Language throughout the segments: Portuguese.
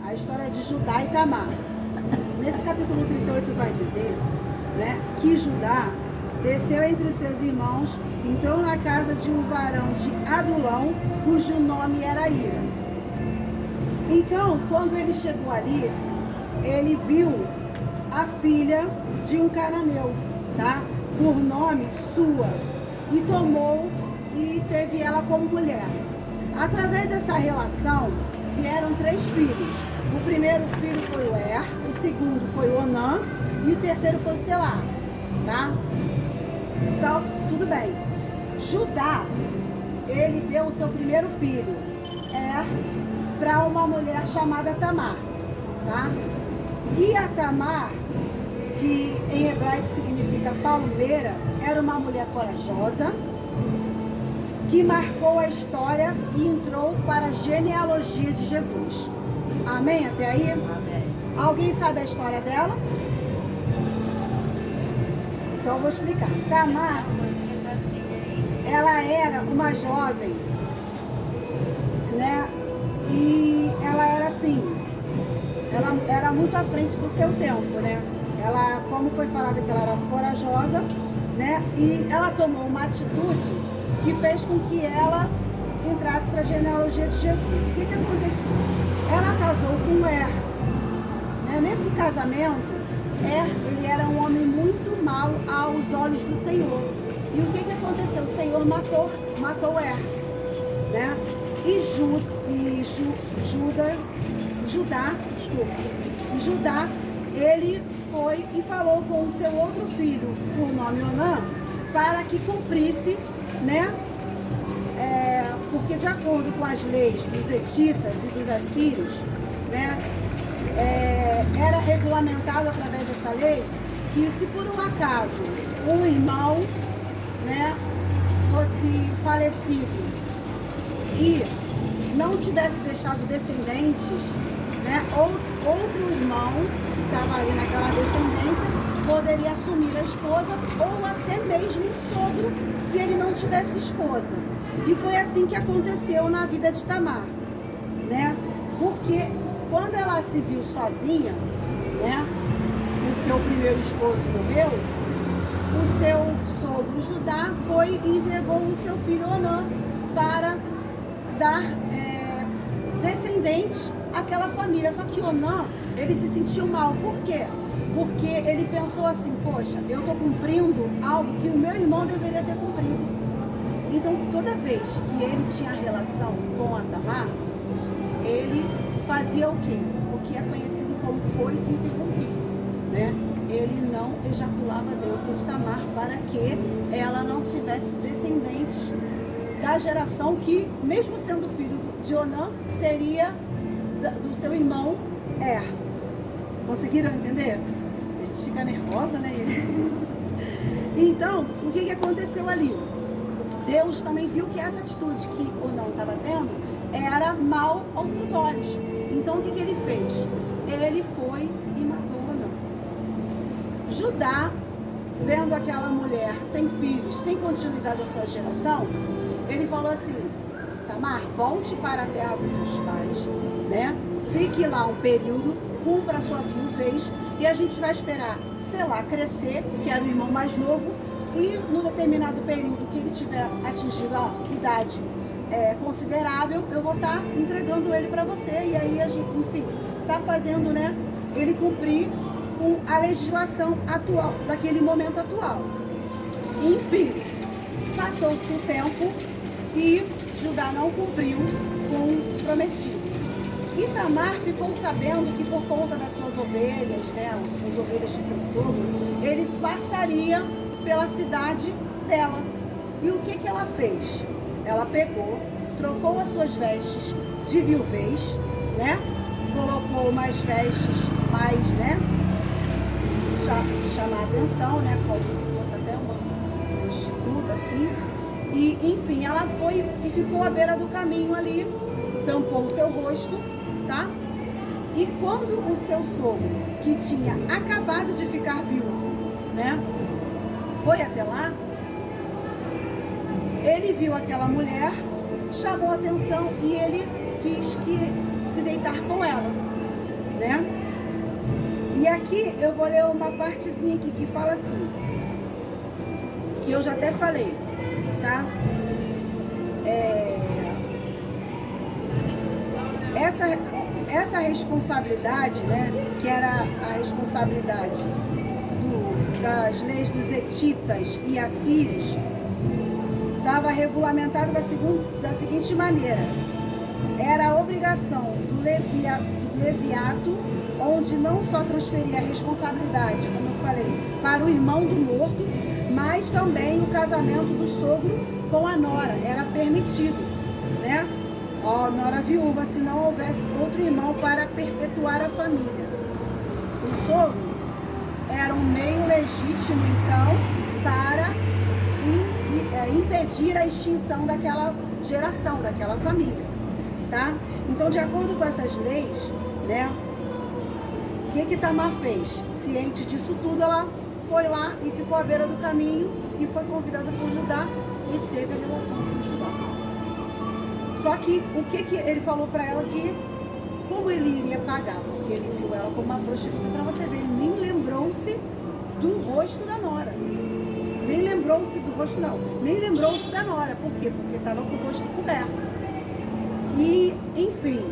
a história de Judá e Tamar. Nesse capítulo 38 vai dizer, né, que Judá desceu entre os seus irmãos, entrou na casa de um varão de Adulão, cujo nome era Ira. Então, quando ele chegou ali, ele viu a filha de um cananeu, tá? Por nome Sua, e tomou e teve ela como mulher. Através dessa relação, vieram 3 filhos. O primeiro filho foi o Er, o segundo foi o Onã e o terceiro foi o Selá, tá? Então, tudo bem. Judá, ele deu o seu primeiro filho, Er, para uma mulher chamada Tamar, tá? E a Tamar, que em hebraico significa palmeira, era uma mulher corajosa, que marcou a história e entrou para a genealogia de Jesus. Amém? Até aí? Amém. Alguém sabe a história dela? Então eu vou explicar. Tamar, ela era uma jovem, né? E ela era assim, ela era muito à frente do seu tempo, né? Ela, como foi falado que ela era corajosa, né? E ela tomou uma atitude que fez com que ela entrasse para a genealogia de Jesus. O que aconteceu? Ela casou com Er, né? Nesse casamento, ele era um homem muito mau aos olhos do Senhor. E o que aconteceu? O Senhor matou Er, né? E Judá, ele foi e falou com o seu outro filho, por nome Onã, para que cumprisse, né? Porque de acordo com as leis dos hetitas e dos assírios, né? Era regulamentado através dessa lei que se por um acaso um irmão, né, fosse falecido e não tivesse deixado descendentes, né, outro irmão que estava ali naquela descendência poderia assumir a esposa ou até mesmo o sogro se ele não tivesse esposa. E foi assim que aconteceu na vida de Tamar, né? Porque quando ela se viu sozinha, né, porque o primeiro esposo morreu, o seu sogro Judá foi e entregou o seu filho Onã para dar descendentes àquela família. Só que Onã, ele se sentiu mal. Por quê? Porque ele pensou assim, poxa, eu estou cumprindo algo que o meu irmão deveria ter cumprido. Então, toda vez que ele tinha relação com a Tamar, ele fazia o quê? O que é conhecido como coito interrompido, né? Ele não ejaculava dentro de Tamar para que ela não tivesse descendentes da geração que, mesmo sendo filho de Onã, seria do seu irmão Er. Conseguiram entender? A gente fica nervosa, né? Então, o que aconteceu ali? Deus também viu que essa atitude que Onã estava tendo era mal aos seus olhos. Então, o que ele fez? Ele foi e matou Onã. Judá, vendo aquela mulher sem filhos, sem continuidade à sua geração, ele falou assim, Tamar, volte para a terra dos seus pais, né? Fique lá um período, cumpra a sua viuvez e a gente vai esperar Selá crescer, que era o irmão mais novo, e no determinado período que ele tiver atingido a idade considerável, eu vou estar entregando ele para você. E aí a gente, enfim, está fazendo, né, ele cumprir com a legislação atual, daquele momento atual. Enfim, passou-se o tempo e Judá não cumpriu com o prometido. E Tamar ficou sabendo que por conta das suas ovelhas, né, as ovelhas de seu sogro, ele passaria pela cidade dela. E o que ela fez? Ela pegou, trocou as suas vestes de viuvez, né? Colocou umas vestes mais, né, chamar a atenção, né? Como se fosse até uma prostituta, assim. E, enfim, ela foi e ficou à beira do caminho ali, tampou o seu rosto, tá? E quando o seu sogro, que tinha acabado de ficar viúvo, né, foi até lá, ele viu aquela mulher, chamou a atenção e ele quis se deitar com ela. aqui eu vou ler uma partezinha aqui que fala assim, que eu já até falei, tá? Essa responsabilidade, né, que era a responsabilidade das leis dos hetitas e assírios, estava regulamentada da seguinte maneira: era a obrigação do leviato, onde não só transferia a responsabilidade, como eu falei, para o irmão do morto, mas também o casamento do sogro com a nora era permitido, né? Ó, nora viúva, se não houvesse outro irmão para perpetuar a família. O sogro era um meio legítimo, então, para impedir a extinção daquela geração, daquela família, tá? Então, de acordo com essas leis, né, o que Tamar fez? Ciente disso tudo, ela foi lá e ficou à beira do caminho e foi convidada por Judá e teve a relação com Judá. Só que o que ele falou para ela, que como ele iria pagar? Porque ele viu ela como uma prostituta, para você ver, ele nem lembrou-se do rosto da nora. Nem lembrou-se do rosto, não. Nem lembrou-se da nora. Por quê? Porque estava com o rosto coberto. E, enfim,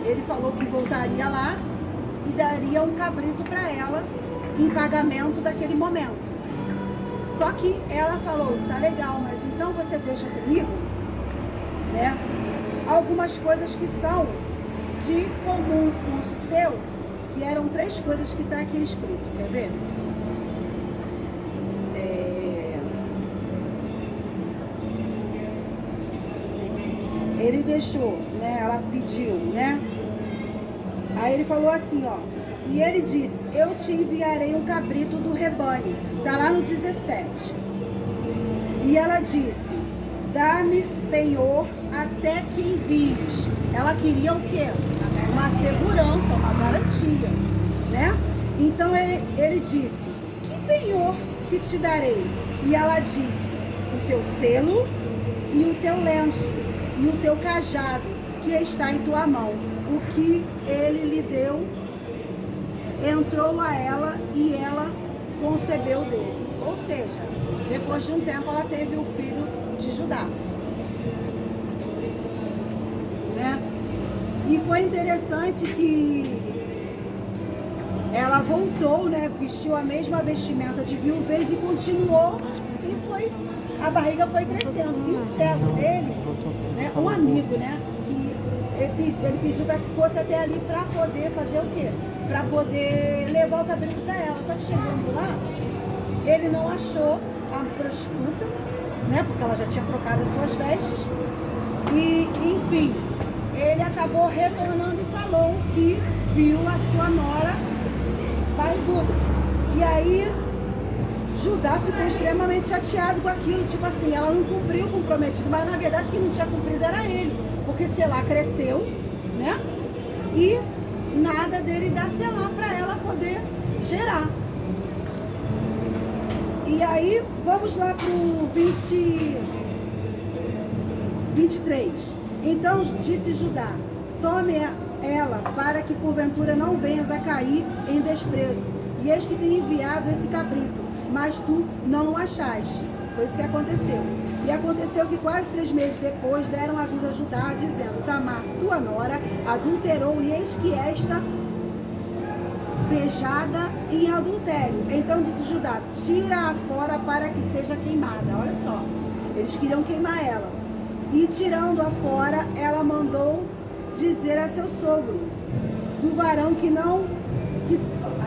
ele falou que voltaria lá e daria um cabrito para ela em pagamento daquele momento. Só que ela falou, tá legal, mas então você deixa comigo, né, algumas coisas que são de comum curso seu, que eram 3 coisas que está aqui escrito, quer ver? Ele deixou, né, ela pediu, né, aí ele falou assim, ó, e ele disse, eu te enviarei um cabrito do rebanho. Está lá no 17. E ela disse, dá-me penhor até que envies. Ela queria o quê? Uma segurança, uma garantia, né? Então ele disse, que penhor que te darei? E ela disse, o teu selo e o teu lenço e o teu cajado que está em tua mão. O que ele lhe deu entrou a ela e ela concebeu dele. Ou seja, depois de um tempo ela teve o filho de Judá, né? E foi interessante que ela voltou, né? Vestiu a mesma vestimenta de viuvez e continuou, e foi, a barriga foi crescendo. E um servo dele, né, um amigo, né, que ele pediu para que fosse até ali para poder fazer o quê? Para poder levar o cabrito para ela. Só que chegando lá, ele não achou a prostituta, né? Porque ela já tinha trocado as suas vestes. E, enfim, ele acabou retornando e falou que viu a sua nora barriguda. E aí, Judá ficou extremamente chateado com aquilo. Tipo assim, ela não cumpriu o comprometido, mas na verdade quem não tinha cumprido era ele. Porque Selá cresceu, né? E nada dele dar Selá para ela poder gerar. E aí, vamos lá para o 23. Então disse Judá, tome ela, para que porventura não venhas a cair em desprezo. E eis que tem enviado esse cabrito, mas tu não o achaste. Foi isso que aconteceu. E aconteceu que quase 3 meses depois deram aviso a Judá, dizendo, Tamar, tua nora, adulterou, e eis que esta beijada em adultério. Então disse Judá, tira-a fora para que seja queimada. Olha só, eles queriam queimar ela. E tirando-a fora, ela mandou dizer a seu sogro, do varão que não...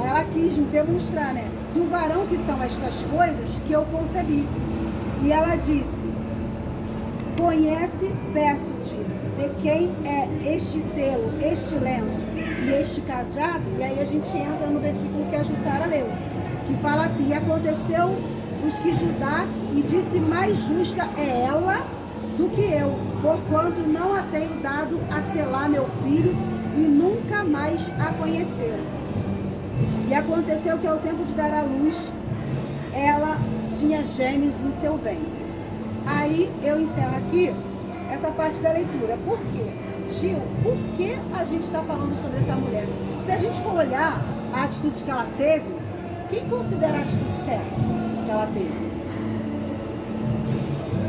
ela quis demonstrar, né? Do varão que são estas coisas que eu concebi. E ela disse, conhece, peço-te, de quem é este selo, este lenço e este cajado? E aí a gente entra no versículo que a Jussara leu, que fala assim, e aconteceu os que Judá, e disse, mais justa é ela do que eu, porquanto não a tenho dado a selar meu filho, e nunca mais a conheceu. E aconteceu que ao tempo de dar à luz, ela tinha gêmeos em seu ventre. Aí eu encerro aqui essa parte da leitura. Por quê? Gil, por que a gente está falando sobre essa mulher? Se a gente for olhar a atitude que ela teve, quem considera a atitude certa que ela teve?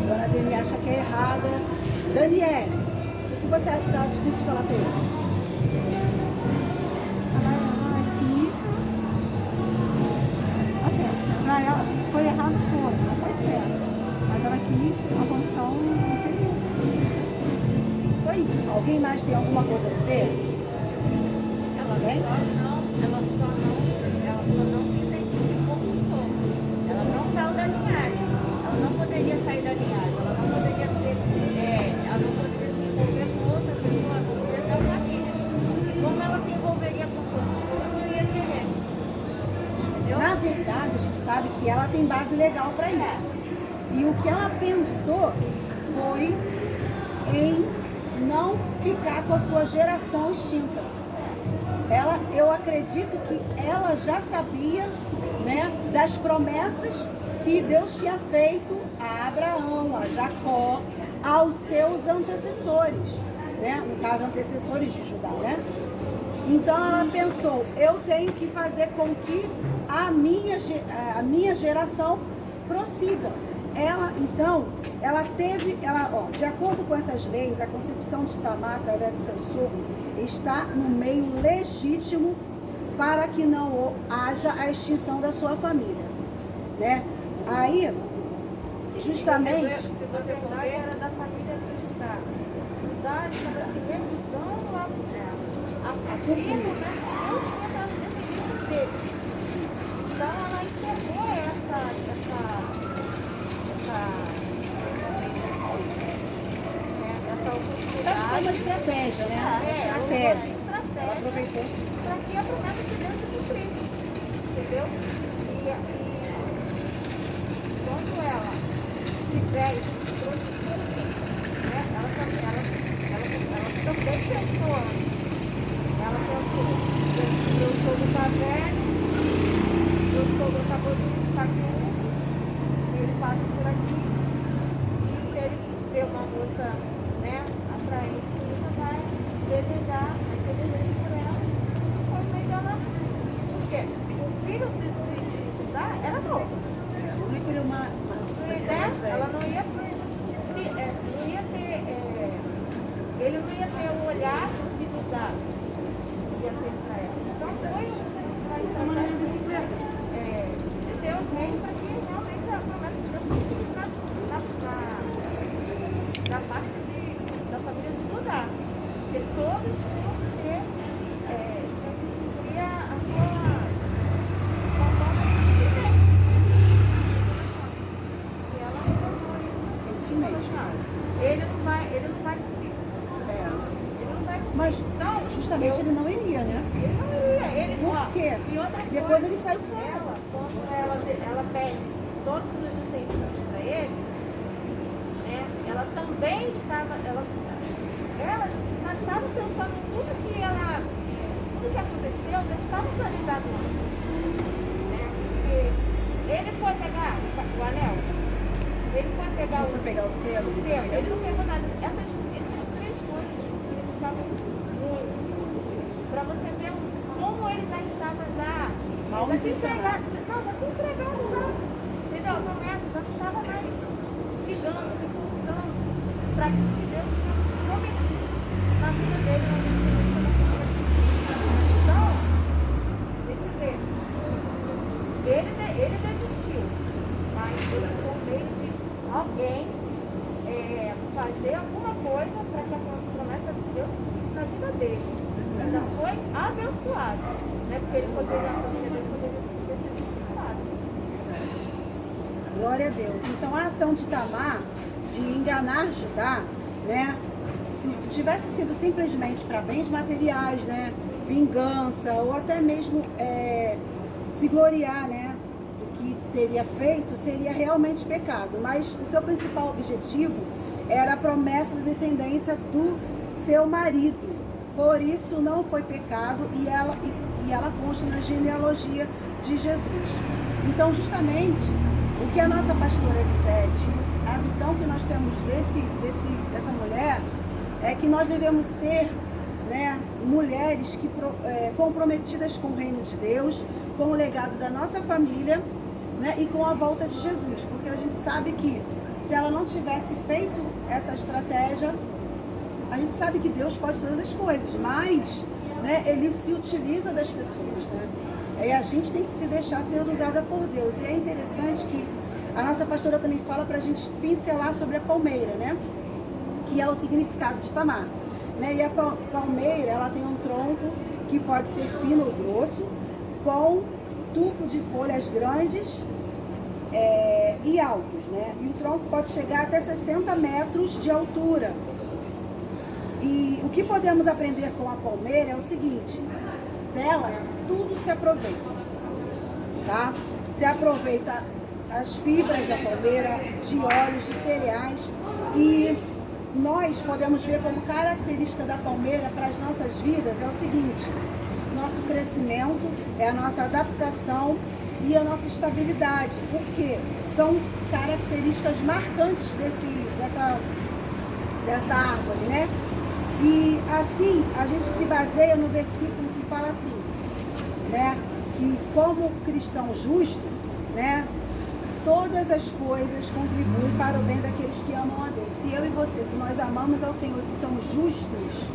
Dona Dani acha que é errada. Daniele, o que você acha da atitude que ela teve? Ela quis, assim, pra ela foi errado, não foi certo. Mas ela quis a condição inferior. Isso aí. Alguém mais tem alguma coisa a dizer? Ela só não se identificou com o sogro. Ela não saiu da linhagem. Ela não poderia sair da linhagem. Ela não poderia se envolver com outra pessoa, a não ser da família. E como ela se envolveria com o sogro não ia ter regra. Entendeu? Na verdade, a gente sabe que ela tem base legal para isso. E o que ela pensou foi em não ficar com a sua geração extinta. Eu acredito que ela já sabia, né, das promessas que Deus tinha feito a Abraão, a Jacó, aos seus antecessores, né? No caso, antecessores de Judá, né? Então ela pensou, eu tenho que fazer com que a minha geração prossiga. De acordo com essas leis, a concepção de Tamar através de seu sogro está no meio legítimo para que não haja a extinção da sua família, né? Aí, justamente, Se você for ver, era da família de Judá. Judá estava se realizando lá com ela. A tribo, né? Deus tinha dado descendência dele. Então ela enxergou essa oportunidade. acho que foi uma estratégia, né? Ela aproveitou. Para que a promessa de Deus se cumprisse. Entendeu? E quando ela se veste, né? Ela também pensou antes. Ela pensou, meu sogro está velho, meu sogro acabou de ficar viúvo, ele passa por aqui, e se ele ver uma moça, né, atraente, ele vai desejar, vai ter desejo por ela. Foi melhor ela. Porque o filho de Judá era novo. Não queria uma pessoa mais velha. Ela não ia ter, ele não ia ter o olhar de Judá que ia ter para ela. Então foi uma estratégia de Deus mesmo para que realmente a promessa de Deus se cumprisse na parte da família de Judá. Porque todos tinham que ter, tinham que cumprir a sua forma de viver. E ela não foi. Isso mesmo. Ele não vai cumprir. É. Ele não vai cumprir. Mas Então, justamente ele não iria, né? ele não ia. Por quê? E outra coisa, Depois ele saiu fora. quando ela pede todos os utensílios para ele, né, ela também estava, ela já estava pensando em tudo que aconteceu, já estava planejado antes. Né? Porque ele foi pegar o anel, ele foi pegar Não foi pegar o selo? ele não pegou nada. Essas três coisas significavam muito. Para você ver como ele já estava Mal já te intencionado. entregado. Não, já te entregado já. Entendeu? A promessa já estava mais ligando, se contando para aquilo que Deus tinha prometido na vida dele, na vida dele. Então, a gente vê. Ele desistiu, mas ele foi um meio de alguém fazer alguma coisa para que a promessa de Deus cumprisse na vida dele. Ainda foi abençoado, né? Porque ele poderia ter sido disciplinado. Glória a Deus. Então a ação de Tamar de enganar Judá, né? Se tivesse sido simplesmente para bens materiais, né? Vingança, ou até mesmo se gloriar, né? Do que teria feito, seria realmente pecado. Mas o seu principal objetivo era a promessa da descendência do seu marido. Por isso não foi pecado e ela consta na genealogia de Jesus. Então, justamente, o que a nossa pastora Elisete, a visão que nós temos dessa mulher, é que nós devemos ser né, mulheres comprometidas com o reino de Deus, com o legado da nossa família, né, e com a volta de Jesus, porque a gente sabe que se ela não tivesse feito essa estratégia, a gente sabe que Deus pode todas as coisas, mas, né, Ele se utiliza das pessoas, né? E a gente tem que se deixar ser usada por Deus. E é interessante que a nossa pastora também fala para a gente pincelar sobre a palmeira, né? Que é o significado de Tamar, né? E a palmeira, ela tem um tronco que pode ser fino ou grosso, com tufo de folhas grandes e altos, né? E o tronco pode chegar até 60 metros de altura. E o que podemos aprender com a palmeira é o seguinte: dela tudo se aproveita, tá? Se aproveita as fibras da palmeira, de óleos, de cereais, e nós podemos ver como característica da palmeira para as nossas vidas é o seguinte: nosso crescimento, é a nossa adaptação e a nossa estabilidade, porque são características marcantes dessa árvore, né? E assim, a gente se baseia no versículo que fala assim, né? Que como cristão justo, né? Todas as coisas contribuem para o bem daqueles que amam a Deus. Se eu e você, se nós amamos ao Senhor, se somos justos,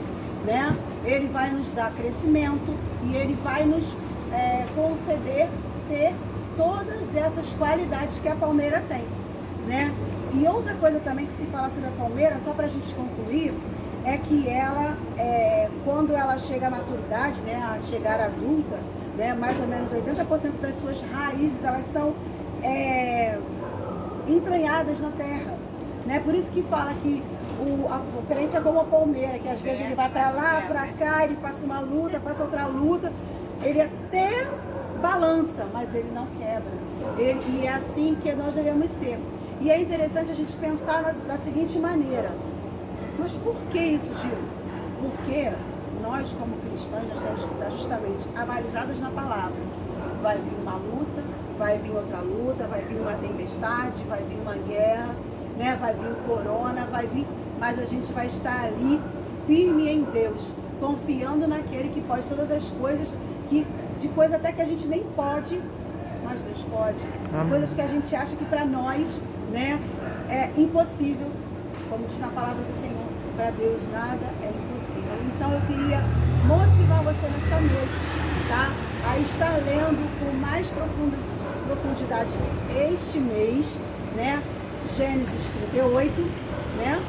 né? Ele vai nos dar crescimento e Ele vai nos conceder ter todas essas qualidades que a palmeira tem, né? E outra coisa também que se fala sobre a palmeira, só para a gente concluir, é que ela, quando ela chega à maturidade, né, a chegar adulta, né, mais ou menos 80% das suas raízes, elas são entranhadas na terra, né? Por isso que fala que o crente é como a palmeira, que às vezes ele vai para lá, para cá, ele passa uma luta, passa outra luta, ele até balança, mas ele não quebra. E é assim que nós devemos ser. E é interessante a gente pensar da seguinte maneira: mas por que isso, Gil? Porque nós, como cristãos, nós temos que estar justamente avalizadas na palavra. Vai vir uma luta, vai vir outra luta, vai vir uma tempestade, vai vir uma guerra, né? Vai vir o corona, vai vir... Mas a gente vai estar ali firme em Deus, confiando naquele que pode todas as coisas, de coisa até que a gente nem pode, mas Deus pode. Amém. Coisas que a gente acha que para nós, né, é impossível. Como diz na palavra do Senhor, para Deus nada é impossível. Então eu queria motivar você nessa noite, tá? A estar lendo com mais profundidade este mês, né? Gênesis 38, né?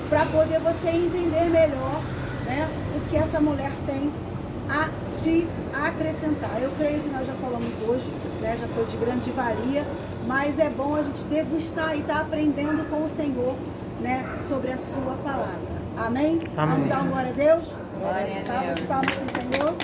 Para poder você entender melhor, né, o que essa mulher tem a te acrescentar. Eu creio que nós já falamos hoje, né? Já foi de grande valia, mas é bom a gente degustar e estar aprendendo com o Senhor, né, sobre a sua palavra. Amém? Amém. Vamos dar uma glória a Deus? Glória a Deus. Salva de palmas para o Senhor.